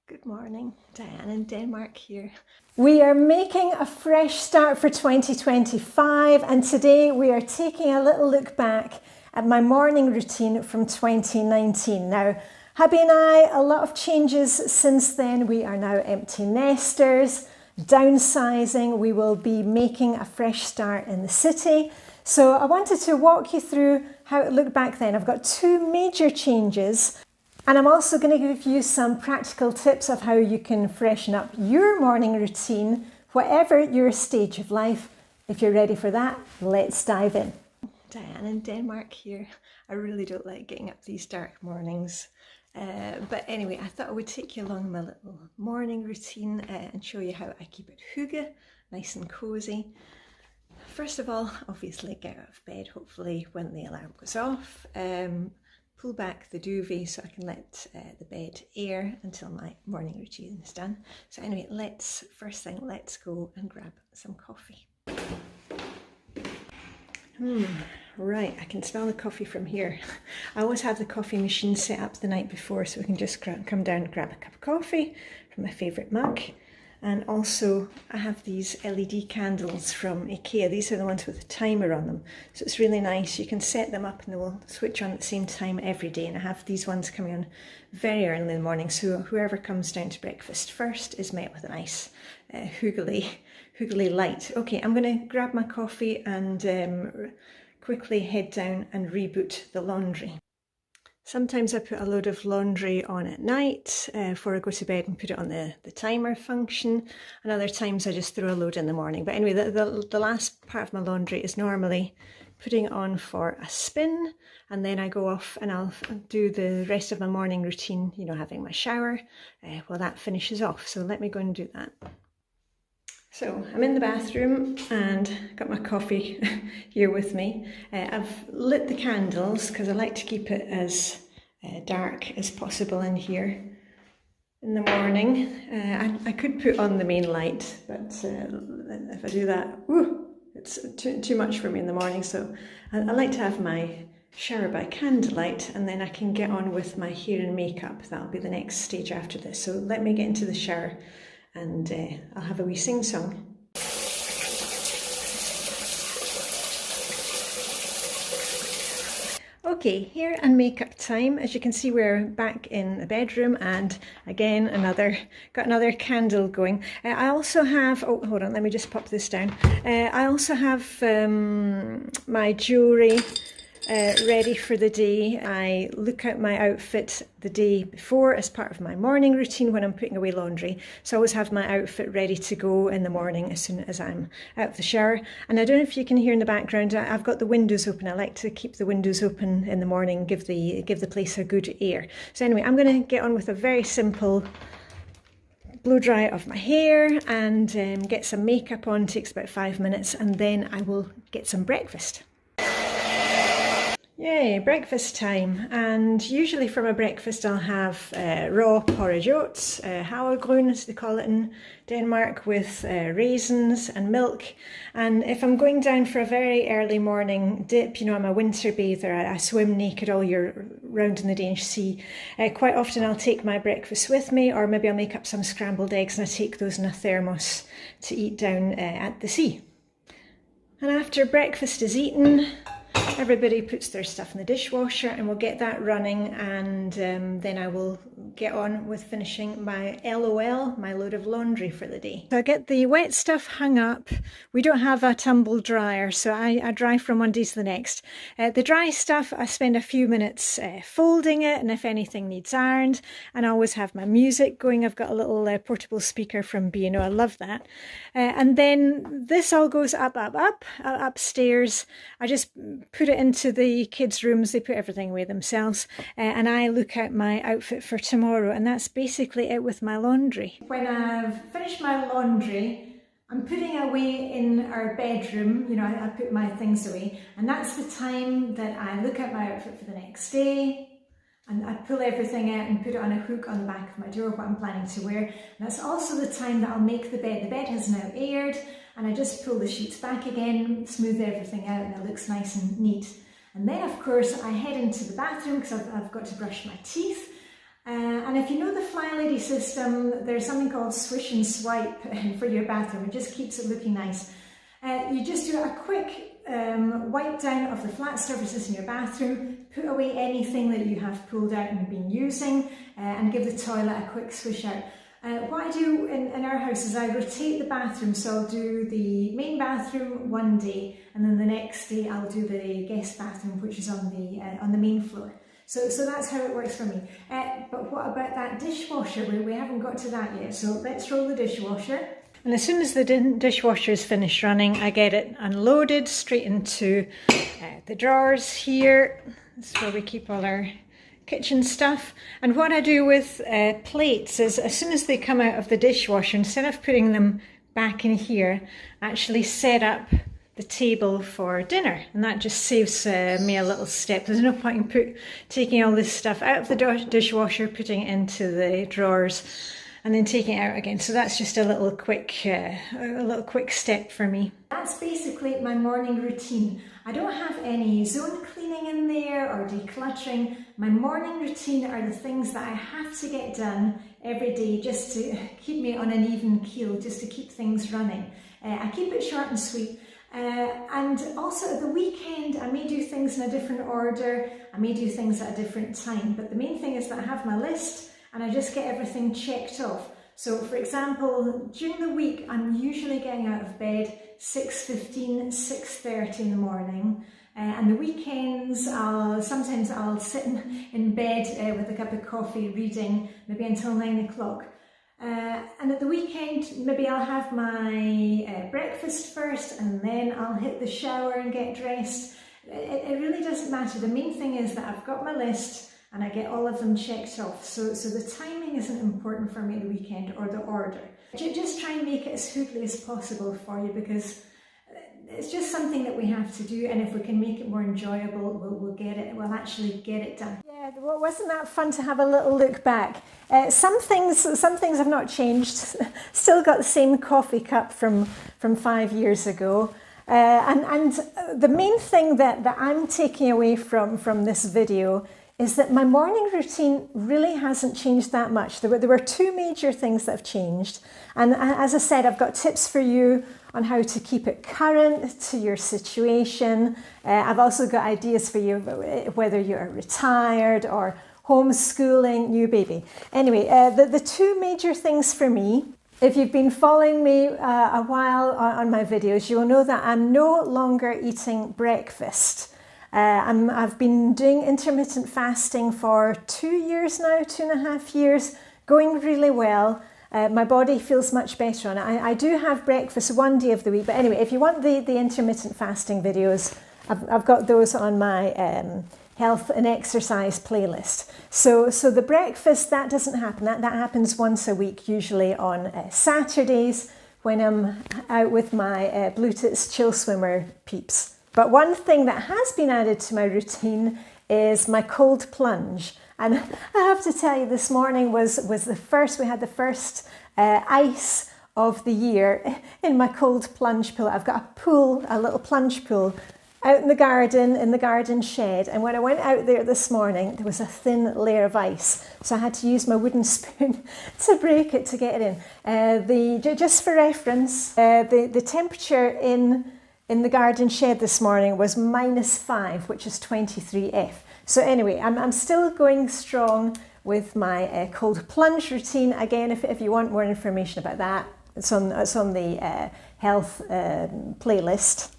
Good morning, Diane in Denmark here. We are making a fresh start for 2025, and today we are taking a little look back at my morning routine from 2019. Now, hubby and I, a lot of changes since then. We are now empty nesters, downsizing. We will be making a fresh start in the city. So I wanted to walk you through how it looked back then. I've got two major changes. And I'm also going to give you some practical tips of how you can freshen up your morning routine, whatever your stage of life. If you're ready for that, let's dive in. Diane in Denmark here. I really don't like getting up these dark mornings. But anyway, I thought I would take you along my little morning routine and show you how I keep it hygge, nice and cozy. First of all, obviously get out of bed, hopefully when the alarm goes off. Pull back the duvet so I can let the bed air until my morning routine is done. So anyway, let's go and grab some coffee. Right, I can smell the coffee from here. I always have the coffee machine set up the night before so we can just come down and grab a cup of coffee from my favourite mug. And also I have these LED candles from IKEA. These are the ones with a timer on them. So it's really nice. You can set them up and they will switch on at the same time every day. And I have these ones coming on very early in the morning. So whoever comes down to breakfast first is met with a nice Hygge light. Okay, I'm going to grab my coffee and quickly head down and reboot the laundry. Sometimes I put a load of laundry on at night before I go to bed and put it on the timer function, and other times I just throw a load in the morning. But anyway, the last part of my laundry is normally putting it on for a spin, and then I go off and I'll do the rest of my morning routine, you know, having my shower while that finishes off. So let me go and do that. So I'm in the bathroom and got my coffee here with me. I've lit the candles because I like to keep it as dark as possible in here in the morning. I could put on the main light, but if I do that, it's too much for me in the morning. So I like to have my shower by candlelight, and then I can get on with my hair and makeup. That'll be the next stage after this. So let me get into the shower and I'll have a wee sing-song. Okay, hair and makeup time. As you can see, we're back in the bedroom, and again got another candle going. I also have, oh hold on, let me just pop this down. I also have my jewellery ready for the day. I look at my outfit the day before as part of my morning routine when I'm putting away laundry. So I always have my outfit ready to go in the morning as soon as I'm out of the shower. And I don't know if you can hear in the background, I've got the windows open. I like to keep the windows open in the morning, give the place a good air. So anyway, I'm going to get on with a very simple blow dry of my hair and get some makeup on. It takes about 5 minutes, and then I will get some breakfast. Yay, breakfast time. And usually for my breakfast I'll have raw porridge oats, havregryn as they call it in Denmark, with raisins and milk. And if I'm going down for a very early morning dip, you know, I'm a winter bather, I swim naked all year round in the Danish sea. Quite often I'll take my breakfast with me, or maybe I'll make up some scrambled eggs and I take those in a thermos to eat down at the sea. And after breakfast is eaten, everybody puts their stuff in the dishwasher and we'll get that running, and then I will get on with finishing my LOL, my load of laundry for the day. So I get the wet stuff hung up. We don't have a tumble dryer, so I dry from one day to the next. The dry stuff, I spend a few minutes folding it, and if anything needs ironed, and I always have my music going. I've got a little portable speaker from B&O, I love that. And then this all goes upstairs. I just put it into the kids' rooms. They put everything away themselves, and I look at my outfit for tomorrow, and that's basically it with my laundry. When I've finished my laundry, I'm putting away in our bedroom, you know, I put my things away, and that's the time that I look at my outfit for the next day, and I pull everything out and put it on a hook on the back of my door, what I'm planning to wear. And that's also the time that I'll make the bed. The bed has now aired, and I just pull the sheets back again, smooth everything out, and it looks nice and neat. And then of course I head into the bathroom because I've got to brush my teeth. And if you know the Flylady system, there's something called Swish and Swipe for your bathroom. It just keeps it looking nice. You just do a quick wipe down of the flat surfaces in your bathroom, put away anything that you have pulled out and been using, and give the toilet a quick swish out. What I do in our house is I rotate the bathroom, so I'll do the main bathroom one day, and then the next day I'll do the guest bathroom, which is on the main floor. So that's how it works for me. But what about that dishwasher? We haven't got to that yet, so let's roll the dishwasher. And as soon as the dishwasher is finished running, I get it unloaded straight into the drawers here. This is where we keep all our kitchen stuff. And what I do with plates is, as soon as they come out of the dishwasher, instead of putting them back in here, I actually set up the table for dinner, and that just saves me a little step. There's no point in taking all this stuff out of the dishwasher, putting it into the drawers, and then taking it out again. So that's just a little quick step for me. That's basically my morning routine. I don't have any zone cleaning in there or decluttering. My morning routine are the things that I have to get done every day just to keep me on an even keel, just to keep things running. I keep it short and sweet. And also at the weekend, I may do things in a different order, I may do things at a different time, but the main thing is that I have my list and I just get everything checked off. So for example, during the week, I'm usually getting out of bed 6:15, 6:30 in the morning. And the weekends, sometimes I'll sit in bed with a cup of coffee reading, maybe until 9 o'clock. And at the weekend, maybe I'll have my breakfast first, and then I'll hit the shower and get dressed. It really doesn't matter. The main thing is that I've got my list and I get all of them checked off. So the timing isn't important for me at the weekend, or the order. Just try and make it as hoodly as possible for you, because it's just something that we have to do, and if we can make it more enjoyable, we'll actually get it done. Yeah, well, wasn't that fun to have a little look back? Some things have not changed. Still got the same coffee cup from 5 years ago. And the main thing that I'm taking away from this video is that my morning routine really hasn't changed that much. There were two major things that have changed. And as I said, I've got tips for you on how to keep it current to your situation. I've also got ideas for you, whether you're retired or homeschooling, new baby. Anyway, the two major things for me, if you've been following me a while on my videos, you'll know that I'm no longer eating breakfast. I've been doing intermittent fasting for 2 years now, 2.5 years, going really well. My body feels much better on it. I do have breakfast one day of the week, but anyway, if you want the intermittent fasting videos, I've got those on my health and exercise playlist. So the breakfast, that doesn't happen. That happens once a week, usually on Saturdays when I'm out with my Blue Tits Chill Swimmer peeps. But one thing that has been added to my routine is my cold plunge. And I have to tell you, this morning was the first, we had the first ice of the year in my cold plunge pool. I've got a pool, a little plunge pool, out in the garden shed. And when I went out there this morning, there was a thin layer of ice. So I had to use my wooden spoon to break it to get it in. Just for reference, the temperature in the garden shed this morning was -5, which is 23F. So anyway, I'm still going strong with my cold plunge routine. Again, if you want more information about that, it's on the health playlist.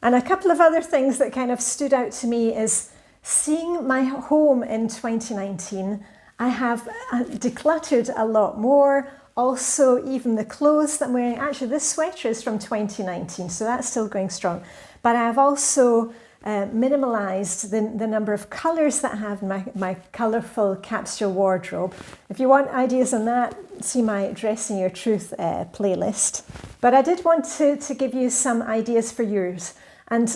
And a couple of other things that kind of stood out to me is seeing my home in 2019. I have decluttered a lot more. Also, even the clothes that I'm wearing. Actually, this sweater is from 2019, so that's still going strong. But I've also minimalised the number of colours that I have in my colourful capsule wardrobe. If you want ideas on that, see my Dressing Your Truth playlist. But I did want to give you some ideas for yours. And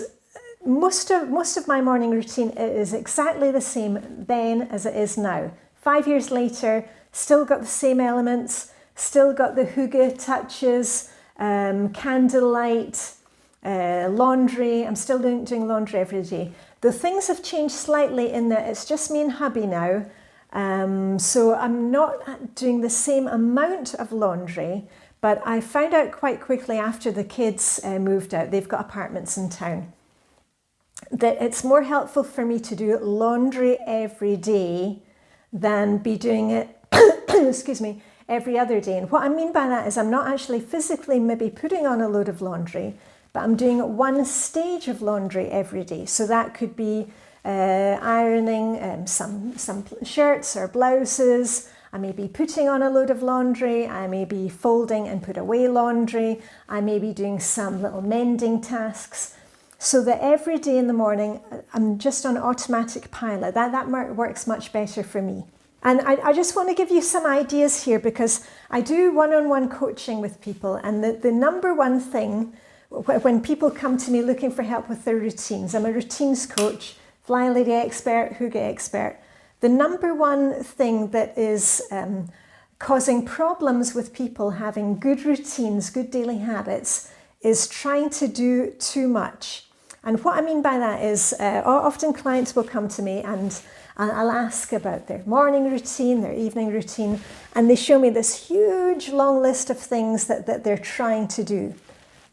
most of my morning routine is exactly the same then as it is now. 5 years later, still got the same elements, still got the Hygge touches, Candlelight, laundry. I'm still doing laundry every day. The things have changed slightly in that it's just me and hubby now. So I'm not doing the same amount of laundry, but I found out quite quickly after the kids moved out, they've got apartments in town, that it's more helpful for me to do laundry every day than be doing it, excuse me, every other day. And what I mean by that is I'm not actually physically maybe putting on a load of laundry, but I'm doing one stage of laundry every day. So that could be ironing some shirts or blouses. I may be putting on a load of laundry. I may be folding and put away laundry. I may be doing some little mending tasks. So that every day in the morning, I'm just on automatic pilot. That works much better for me. And I just want to give you some ideas here, because I do one-on-one coaching with people, and the number one thing when people come to me looking for help with their routines, I'm a routines coach, Flylady expert, Hygge expert. The number one thing that is causing problems with people having good routines, good daily habits, is trying to do too much. And what I mean by that is often clients will come to me and I'll ask about their morning routine, their evening routine, and they show me this huge long list of things that they're trying to do.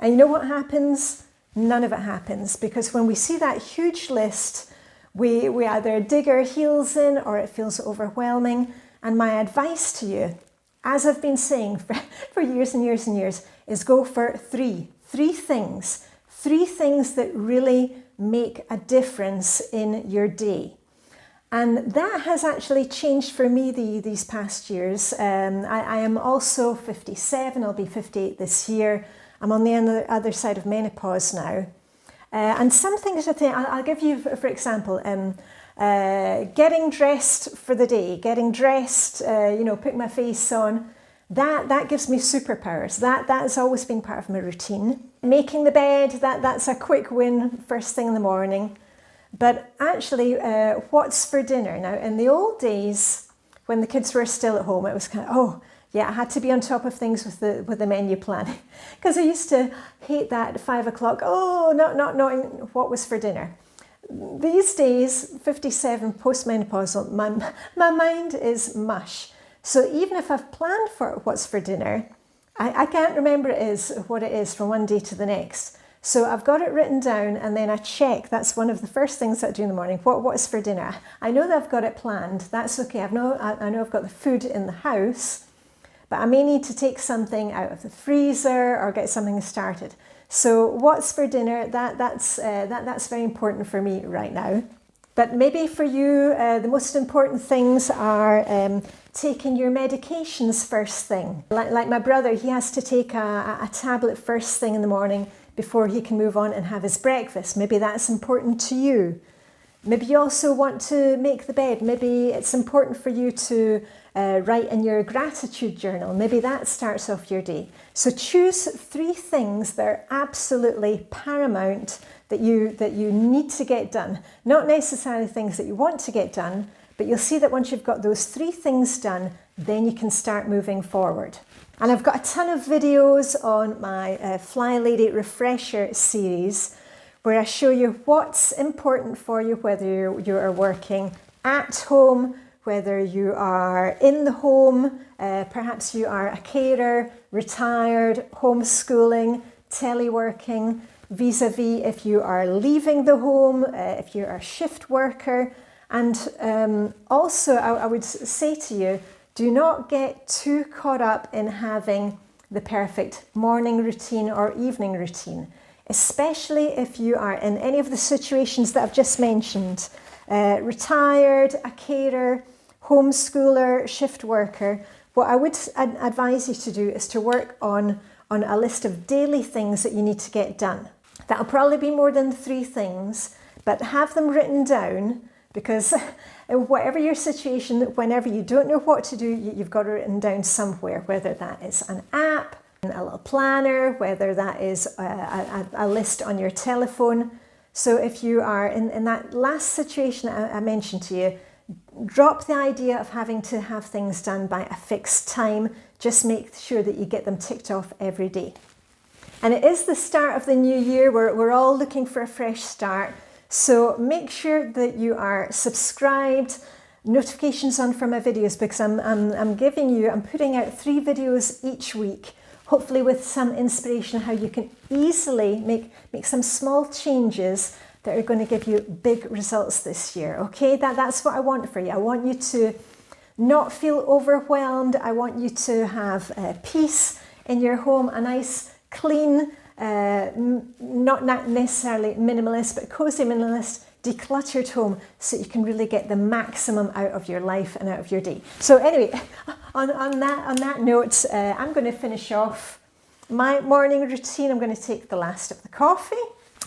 And you know what happens? None of it happens, because when we see that huge list, we either dig our heels in or it feels overwhelming. And my advice to you, as I've been saying for years and years and years, is go for three things that really make a difference in your day. And that has actually changed for me these past years. I am also 57, I'll be 58 this year. I'm on the other side of menopause now. And some things I think, I'll give you, for example, getting dressed for the day, getting dressed, putting my face on, that gives me superpowers. That has always been part of my routine. Making the bed, that's a quick win first thing in the morning. But actually, what's for dinner? Now, in the old days, when the kids were still at home, it was kind of, I had to be on top of things with the menu planning. Because I used to hate that at 5 o'clock, not knowing what was for dinner. These days, 57, postmenopausal, my mind is mush. So even if I've planned for what's for dinner, I can't remember what it is from one day to the next. So I've got it written down, and then I check. That's one of the first things I do in the morning. What is for dinner? I know that I've got it planned. That's okay. I know I've got the food in the house, but I may need to take something out of the freezer or get something started. So what's for dinner? That's very important for me right now. But maybe for you, the most important things are taking your medications first thing. Like my brother, he has to take a tablet first thing in the morning before he can move on and have his breakfast. Maybe that's important to you. Maybe you also want to make the bed. Maybe it's important for you to write in your gratitude journal. Maybe that starts off your day. So choose 3 things that are absolutely paramount that you need to get done. Not necessarily things that you want to get done, but you'll see that once you've got those 3 things done, then you can start moving forward. And I've got a ton of videos on my Flylady Refresher series where I show you what's important for you, whether you are working at home, whether you are in the home, perhaps you are a carer, retired, homeschooling, teleworking, vis-a-vis if you are leaving the home, if you're a shift worker. And also I would say to you, do not get too caught up in having the perfect morning routine or evening routine, especially if you are in any of the situations that I've just mentioned. Retired, a carer, homeschooler, shift worker. What I would advise you to do is to work on a list of daily things that you need to get done. That'll probably be more than 3 things, but have them written down, because whatever your situation, whenever you don't know what to do, you've got it written down somewhere, whether that is an app, a little planner, whether that is a list on your telephone. So if you are in that last situation I mentioned to you, drop the idea of having to have things done by a fixed time. Just make sure that you get them ticked off every day. And it is the start of the new year. We're all looking for a fresh start. So make sure that you are subscribed, notifications on for my videos, because I'm putting out 3 videos each week, hopefully with some inspiration how you can easily make some small changes that are going to give you big results this year. Okay, that's what I want for you. I want you to not feel overwhelmed. I want you to have peace in your home, a nice, clean, not necessarily minimalist, but cozy minimalist, decluttered home, so you can really get the maximum out of your life and out of your day. So anyway, on that note, I'm going to finish off my morning routine. I'm going to take the last of the coffee,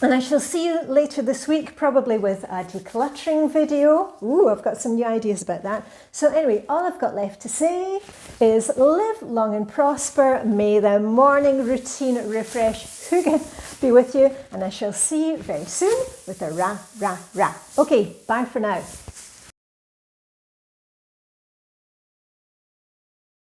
and I shall see you later this week, probably with a decluttering video. Ooh, I've got some new ideas about that. So anyway, all I've got left to say is live long and prosper. May the morning routine refresh Hygge be with you, and I shall see you very soon with a ra, ra, ra. Okay, bye for now.